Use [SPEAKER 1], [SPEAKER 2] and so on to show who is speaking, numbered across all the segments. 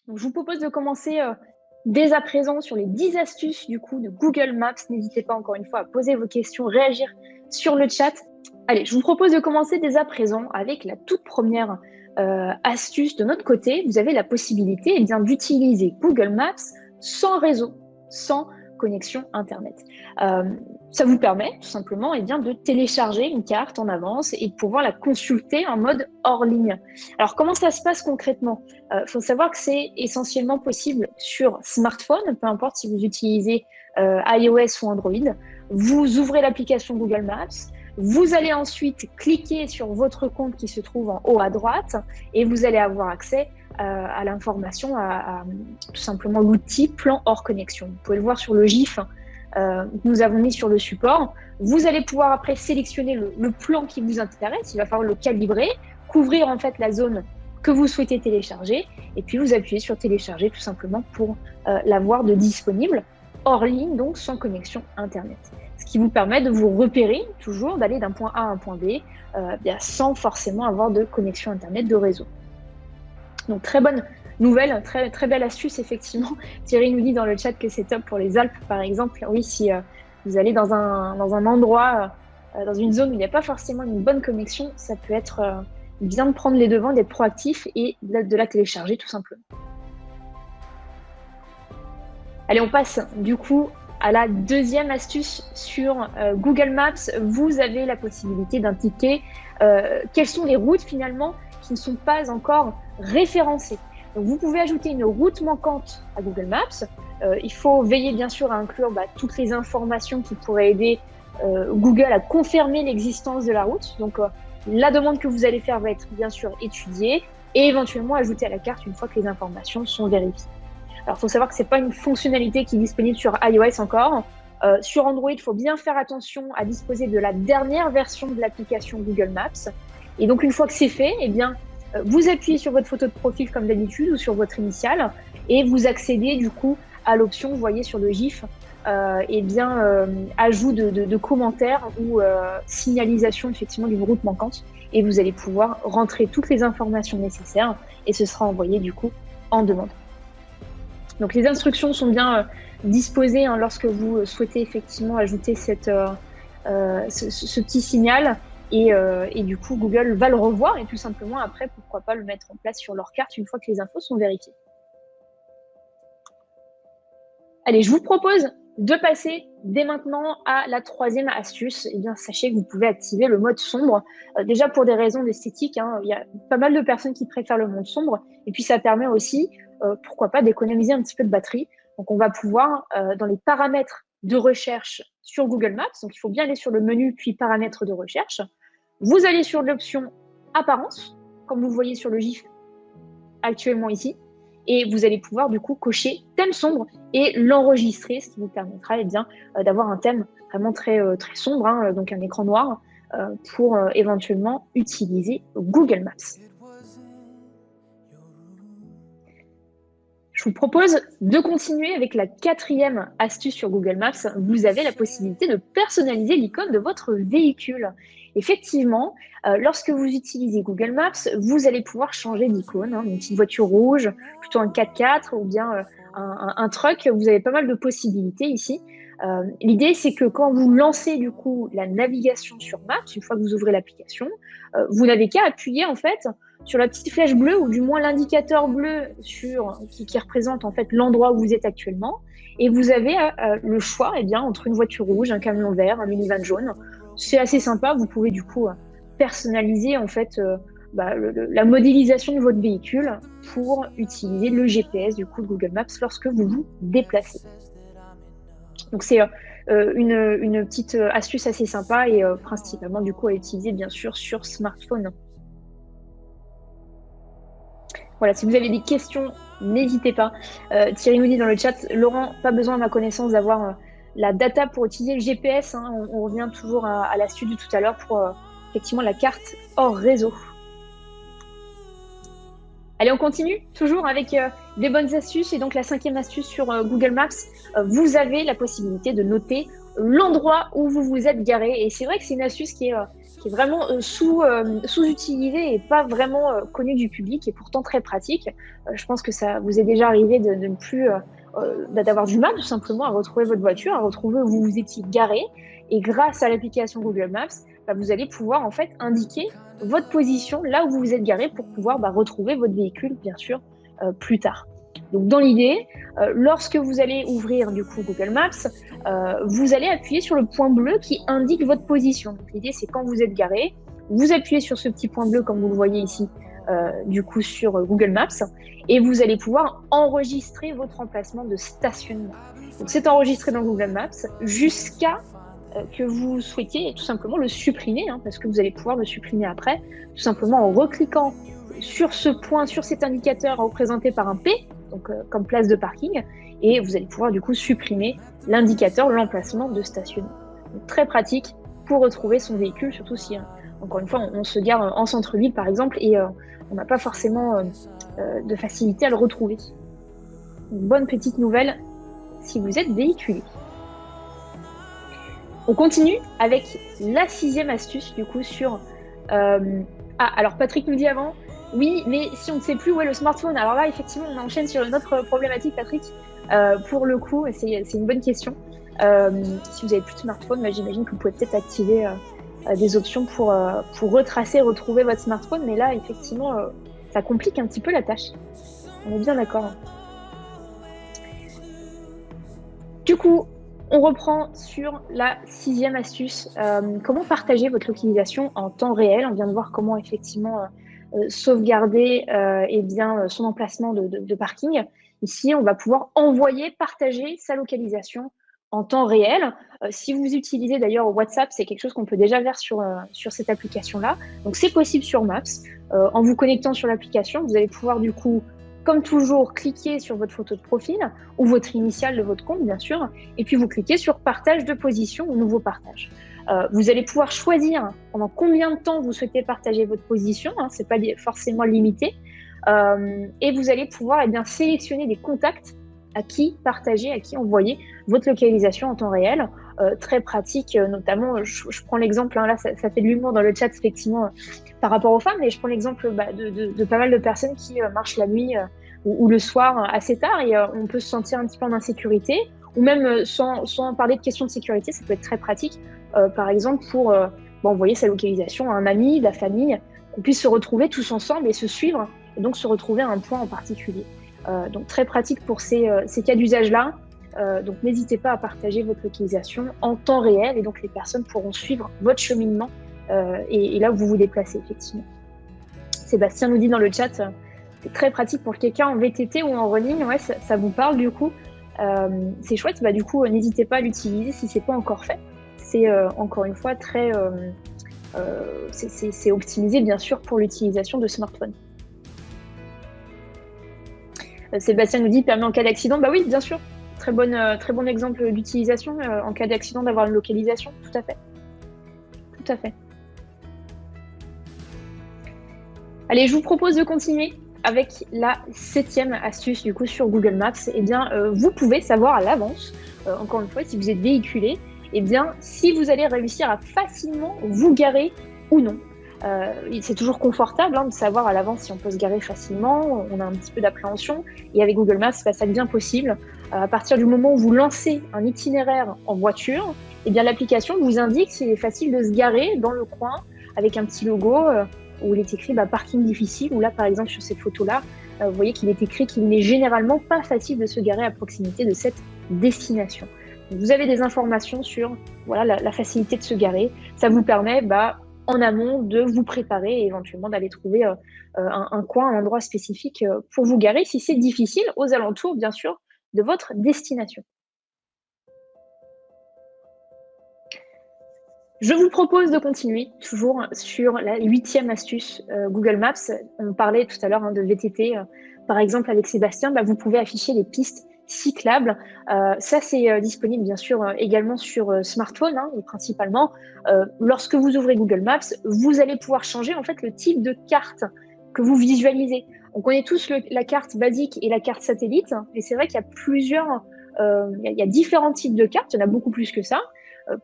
[SPEAKER 1] Donc, je vous propose de commencer dès à présent sur les 10 astuces du coup de Google Maps. N'hésitez pas encore une fois à poser vos questions, réagir sur le chat. Allez, je vous propose de commencer dès à présent avec la toute première astuce de notre côté. Vous avez la possibilité d'utiliser Google Maps sans réseau, sans connexion Internet. Ça vous permet tout simplement de télécharger une carte en avance et de pouvoir la consulter en mode hors ligne. Alors, comment ça se passe concrètement? Faut savoir que c'est essentiellement possible sur smartphone, peu importe si vous utilisez iOS ou Android. Vous ouvrez l'application Google Maps, vous allez ensuite cliquer sur votre compte qui se trouve en haut à droite et vous allez avoir accès à l'information, à tout simplement l'outil plan hors connexion. Vous pouvez le voir sur le GIF que nous avons mis sur le support. Vous allez pouvoir après sélectionner le plan qui vous intéresse, il va falloir le calibrer, couvrir en fait la zone que vous souhaitez télécharger, et puis vous appuyez sur télécharger tout simplement pour l'avoir de disponible hors ligne, donc sans connexion Internet. Ce qui vous permet de vous repérer toujours, d'aller d'un point A à un point B, sans forcément avoir de connexion Internet de réseau. Donc très bonne nouvelle, très, très belle astuce effectivement. Thierry nous dit dans le chat que c'est top pour les Alpes par exemple. Oui, si vous allez dans un endroit, dans une zone où il n'y a pas forcément une bonne connexion, ça peut être bien de prendre les devants, d'être proactif et de la télécharger tout simplement. Allez, on passe du coup à la deuxième astuce sur Google Maps. Vous avez la possibilité d'indiquer quelles sont les routes finalement qui ne sont pas encore référencées. Donc, vous pouvez ajouter une route manquante à Google Maps. Il faut veiller bien sûr à inclure toutes les informations qui pourraient aider Google à confirmer l'existence de la route. Donc, la demande que vous allez faire va être bien sûr étudiée et éventuellement ajoutée à la carte une fois que les informations sont vérifiées. Alors, il faut savoir que ce n'est pas une fonctionnalité qui est disponible sur iOS encore. Sur Android, il faut bien faire attention à disposer de la dernière version de l'application Google Maps. Et donc, une fois que c'est fait, vous appuyez sur votre photo de profil comme d'habitude ou sur votre initiale et vous accédez du coup à l'option, vous voyez sur le GIF, ajout de commentaires ou signalisation effectivement d'une route manquante. Et vous allez pouvoir rentrer toutes les informations nécessaires et ce sera envoyé du coup en demande. Donc les instructions sont bien disposées lorsque vous souhaitez effectivement ajouter ce petit signal et du coup Google va le revoir et tout simplement après pourquoi pas le mettre en place sur leur carte une fois que les infos sont vérifiées. Allez, je vous propose de passer dès maintenant à la troisième astuce. Sachez que vous pouvez activer le mode sombre. Déjà pour des raisons d'esthétique, il y a pas mal de personnes qui préfèrent le mode sombre et puis ça permet aussi pourquoi pas d'économiser un petit peu de batterie. Donc, on va pouvoir, dans les paramètres de recherche sur Google Maps, donc il faut bien aller sur le menu puis paramètres de recherche. Vous allez sur l'option apparence, comme vous voyez sur le GIF actuellement ici, et vous allez pouvoir du coup cocher thème sombre et l'enregistrer, ce qui vous permettra d'avoir un thème vraiment très, très sombre, donc un écran noir, pour éventuellement utiliser Google Maps. Je vous propose de continuer avec la quatrième astuce sur Google Maps. Vous avez la possibilité de personnaliser l'icône de votre véhicule. Effectivement, lorsque vous utilisez Google Maps, vous allez pouvoir changer d'icône. Une petite voiture rouge, plutôt un 4x4 ou bien un truck. Vous avez pas mal de possibilités ici. L'idée, c'est que quand vous lancez du coup la navigation sur Maps, une fois que vous ouvrez l'application, vous n'avez qu'à appuyer en fait sur la petite flèche bleue ou du moins l'indicateur bleu qui représente en fait l'endroit où vous êtes actuellement, et vous avez le choix entre une voiture rouge, un camion vert, un minivan jaune. C'est assez sympa. Vous pouvez du coup personnaliser en fait la modélisation de votre véhicule pour utiliser le GPS du coup de Google Maps lorsque vous vous déplacez. Donc c'est une petite astuce assez sympa et principalement du coup à utiliser bien sûr sur smartphone. Voilà, si vous avez des questions, n'hésitez pas. Thierry nous dit dans le chat, Laurent, pas besoin à ma connaissance d'avoir la data pour utiliser le GPS. On revient toujours à l'astuce de tout à l'heure pour effectivement la carte hors réseau. Allez, on continue toujours avec des bonnes astuces. Et donc la cinquième astuce sur Google Maps, vous avez la possibilité de noter l'endroit où vous vous êtes garé. Et c'est vrai que c'est une astuce qui est qui est vraiment sous-utilisé et pas vraiment connu du public et pourtant très pratique. Je pense que ça vous est déjà arrivé de ne plus d'avoir du mal tout simplement à retrouver votre voiture, à retrouver où vous étiez garé. Et grâce à l'application Google Maps, vous allez pouvoir en fait indiquer votre position là où vous vous êtes garé pour pouvoir retrouver votre véhicule, bien sûr, plus tard. Donc dans l'idée, lorsque vous allez ouvrir du coup Google Maps, vous allez appuyer sur le point bleu qui indique votre position. Donc l'idée c'est quand vous êtes garé, vous appuyez sur ce petit point bleu comme vous le voyez ici, du coup sur Google Maps, et vous allez pouvoir enregistrer votre emplacement de stationnement. Donc c'est enregistré dans Google Maps jusqu'à que vous souhaitiez tout simplement le supprimer, parce que vous allez pouvoir le supprimer après, tout simplement en recliquant sur ce point, sur cet indicateur représenté par un P, donc comme place de parking, et vous allez pouvoir du coup supprimer l'indicateur, l'emplacement de stationnement. Donc, très pratique pour retrouver son véhicule, surtout si, encore une fois, on se gare en centre-ville par exemple, et on n'a pas forcément de facilité à le retrouver. Une bonne petite nouvelle si vous êtes véhiculé. On continue avec la 6e astuce, du coup, sur... alors Patrick nous dit avant, oui, mais si on ne sait plus où est le smartphone, alors là, effectivement, on enchaîne sur une autre problématique, Patrick. Pour le coup, c'est une bonne question. Si vous n'avez plus de smartphone, j'imagine que vous pouvez peut-être activer des options pour retracer, retrouver votre smartphone, mais là, effectivement, ça complique un petit peu la tâche. On est bien d'accord. Du coup, on reprend sur la 6e astuce. Comment partager votre localisation en temps réel? On vient de voir comment effectivement sauvegarder son emplacement de parking. Ici, on va pouvoir envoyer, partager sa localisation en temps réel. Si vous utilisez d'ailleurs WhatsApp, c'est quelque chose qu'on peut déjà faire sur cette application-là. Donc, c'est possible sur Maps. En vous connectant sur l'application, vous allez pouvoir du coup, comme toujours, cliquer sur votre photo de profil ou votre initiale de votre compte, bien sûr, et puis vous cliquez sur partage de position ou nouveau partage. Vous allez pouvoir choisir pendant combien de temps vous souhaitez partager votre position, ce n'est pas forcément limité, et vous allez pouvoir sélectionner des contacts à qui partager, à qui envoyer votre localisation en temps réel. Très pratique, notamment, je prends l'exemple, là ça fait de l'humour dans le chat effectivement par rapport aux femmes, mais je prends l'exemple de pas mal de personnes qui marchent la nuit ou le soir assez tard, et on peut se sentir un petit peu en insécurité, ou même sans parler de questions de sécurité, ça peut être très pratique, par exemple pour envoyer sa localisation à un ami, la famille, qu'on puisse se retrouver tous ensemble et se suivre, et donc se retrouver à un point en particulier. Donc très pratique pour ces cas d'usage-là. Donc n'hésitez pas à partager votre localisation en temps réel, et donc les personnes pourront suivre votre cheminement et là où vous vous déplacez, effectivement. Sébastien nous dit dans le chat, c'est très pratique pour quelqu'un en VTT ou en running. Ouais, ça vous parle du coup. C'est chouette, du coup, n'hésitez pas à l'utiliser si ce n'est pas encore fait. C'est encore une fois très... c'est optimisé, bien sûr, pour l'utilisation de smartphones. Sébastien nous dit, permet en cas d'accident. Oui, bien sûr. Très bon exemple d'utilisation en cas d'accident d'avoir une localisation. Tout à fait. Tout à fait. Allez, je vous propose de continuer avec la 7e astuce du coup sur Google Maps. Vous pouvez savoir à l'avance, encore une fois, si vous êtes véhiculé, si vous allez réussir à facilement vous garer ou non. C'est toujours confortable de savoir à l'avance si on peut se garer facilement, on a un petit peu d'appréhension, et avec Google Maps, ça devient possible. À partir du moment où vous lancez un itinéraire en voiture, l'application vous indique s'il est facile de se garer dans le coin avec un petit logo où il est écrit parking difficile, ou là par exemple sur cette photo-là, vous voyez qu'il est écrit qu'il n'est généralement pas facile de se garer à proximité de cette destination. Donc, vous avez des informations sur la facilité de se garer, ça vous permet en amont de vous préparer et éventuellement d'aller trouver un coin, un endroit spécifique pour vous garer si c'est difficile, aux alentours bien sûr de votre destination. Je vous propose de continuer toujours sur la 8e astuce Google Maps. On parlait tout à l'heure de VTT, par exemple avec Sébastien, vous pouvez afficher les pistes cyclables. Ça, c'est disponible bien sûr également sur smartphone, et principalement lorsque vous ouvrez Google Maps, vous allez pouvoir changer en fait le type de carte que vous visualisez. On connaît tous la carte basique et la carte satellite, mais c'est vrai qu'il y a différents types de cartes, il y en a beaucoup plus que ça.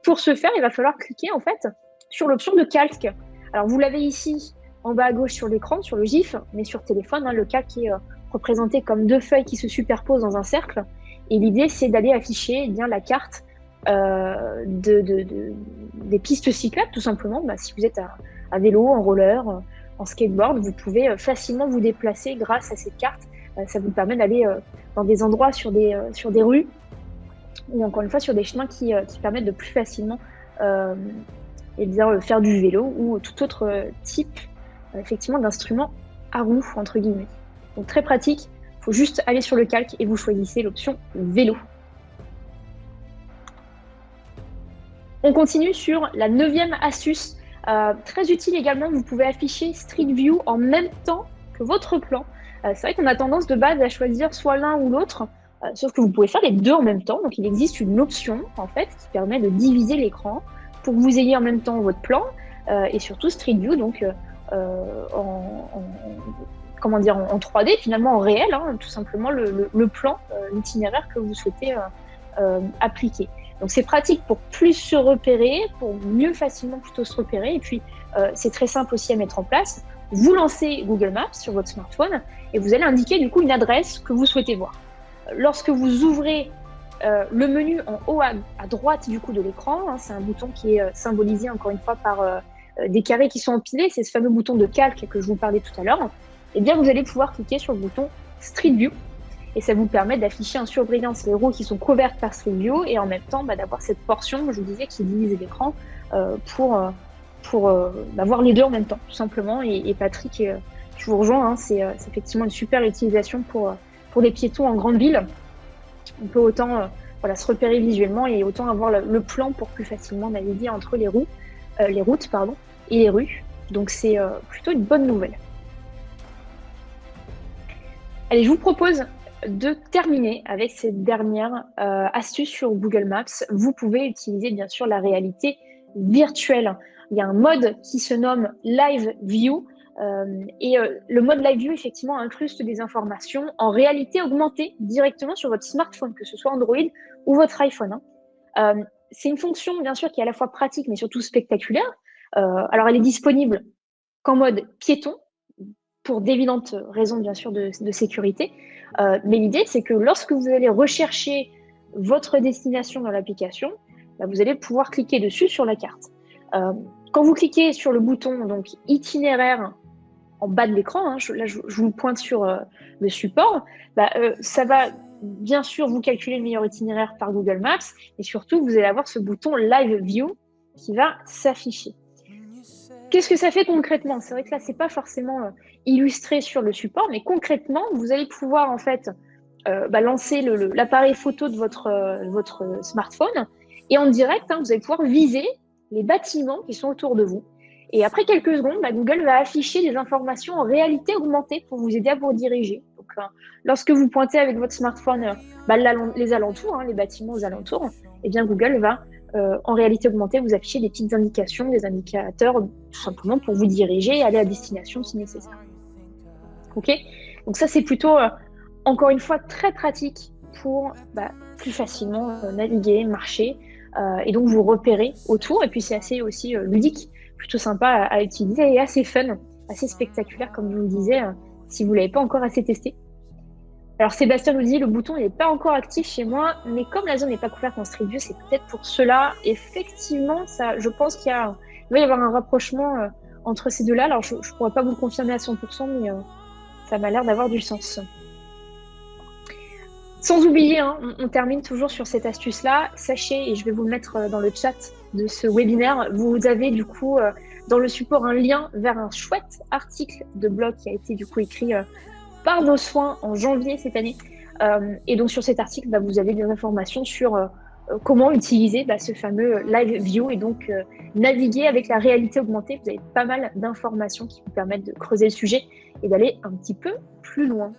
[SPEAKER 1] Pour ce faire, il va falloir cliquer en fait sur l'option de calque. Alors, vous l'avez ici en bas à gauche sur l'écran, sur le GIF, mais sur téléphone, le calque est représenté comme 2 feuilles qui se superposent dans un cercle. Et l'idée, c'est d'aller afficher la carte des pistes cyclables, tout simplement. Si vous êtes à vélo, en roller, en skateboard, vous pouvez facilement vous déplacer grâce à cette carte. Ça vous permet d'aller dans des endroits sur des rues ou encore une fois sur des chemins qui permettent de plus facilement faire du vélo ou tout autre type effectivement d'instrument à roues, entre guillemets. Donc très pratique, il faut juste aller sur le calque et vous choisissez l'option vélo. On continue sur la 9e astuce, très utile également, vous pouvez afficher Street View en même temps que votre plan. C'est vrai qu'on a tendance de base à choisir soit l'un ou l'autre, sauf que vous pouvez faire les deux en même temps. Donc il existe une option en fait qui permet de diviser l'écran pour que vous ayez en même temps votre plan et surtout Street View, donc en 3D, finalement en réel, tout simplement le plan, l'itinéraire que vous souhaitez appliquer. Donc c'est pratique pour plus se repérer, pour mieux facilement plutôt se repérer, et puis c'est très simple aussi à mettre en place. Vous lancez Google Maps sur votre smartphone et vous allez indiquer du coup une adresse que vous souhaitez voir. Lorsque vous ouvrez le menu en haut à droite du coup de l'écran, c'est un bouton qui est symbolisé encore une fois par des carrés qui sont empilés, c'est ce fameux bouton de calque que je vous parlais tout à l'heure, et bien vous allez pouvoir cliquer sur le bouton Street View et ça vous permet d'afficher en surbrillance les roues qui sont couvertes par Street View et en même temps d'avoir cette portion, je vous disais, qui divise l'écran pour voir les deux en même temps, tout simplement. Et Patrick, je vous rejoins, c'est effectivement une super utilisation pour les piétons en grande ville. On peut autant se repérer visuellement et autant avoir le plan pour plus facilement naviguer entre les routes et les rues. Donc c'est plutôt une bonne nouvelle. Allez, je vous propose de terminer avec cette dernière astuce sur Google Maps. Vous pouvez utiliser bien sûr la réalité virtuelle. Il y a un mode qui se nomme Live View et le mode Live View effectivement incruste des informations en réalité augmentée directement sur votre smartphone, que ce soit Android ou votre iPhone. C'est une fonction bien sûr qui est à la fois pratique mais surtout spectaculaire. Alors elle est disponible qu'en mode piéton pour d'évidentes raisons bien sûr de sécurité. Mais l'idée, c'est que lorsque vous allez rechercher votre destination dans l'application, vous allez pouvoir cliquer dessus sur la carte. Quand vous cliquez sur le bouton donc itinéraire en bas de l'écran, là je vous pointe sur le support, ça va bien sûr vous calculer le meilleur itinéraire par Google Maps et surtout vous allez avoir ce bouton Live View qui va s'afficher. Qu'est-ce que ça fait concrètement? C'est vrai que là, c'est pas forcément illustré sur le support, mais concrètement, vous allez pouvoir en fait lancer l'appareil photo de votre smartphone et en direct, vous allez pouvoir viser les bâtiments qui sont autour de vous. Et après quelques secondes, Google va afficher des informations en réalité augmentée pour vous aider à vous rediriger. Donc, lorsque vous pointez avec votre smartphone les alentours, les bâtiments aux alentours, eh bien Google va en réalité augmentée, vous affichez des petites indications, des indicateurs, tout simplement pour vous diriger et aller à destination si nécessaire. Ok? Donc ça, c'est plutôt, encore une fois, très pratique pour plus facilement naviguer, marcher, et donc vous repérer autour. Et puis c'est assez aussi ludique, plutôt sympa à utiliser et assez fun, assez spectaculaire, comme je vous le disais, si vous ne l'avez pas encore assez testé. Alors Sébastien nous dit le bouton n'est pas encore actif chez moi, mais comme la zone n'est pas couverte en Street View, c'est peut-être pour cela. Effectivement, je pense qu'il va y avoir un rapprochement entre ces deux-là. Alors je ne pourrais pas vous le confirmer à 100%, mais ça m'a l'air d'avoir du sens. Sans oublier, on termine toujours sur cette astuce-là. Sachez, et je vais vous le mettre dans le chat de ce webinaire, vous avez du coup dans le support un lien vers un chouette article de blog qui a été du coup écrit par nos soins en janvier cette année. Et donc sur cet article, vous avez des informations sur comment utiliser ce fameux Live View et donc naviguer avec la réalité augmentée. Vous avez pas mal d'informations qui vous permettent de creuser le sujet et d'aller un petit peu plus loin.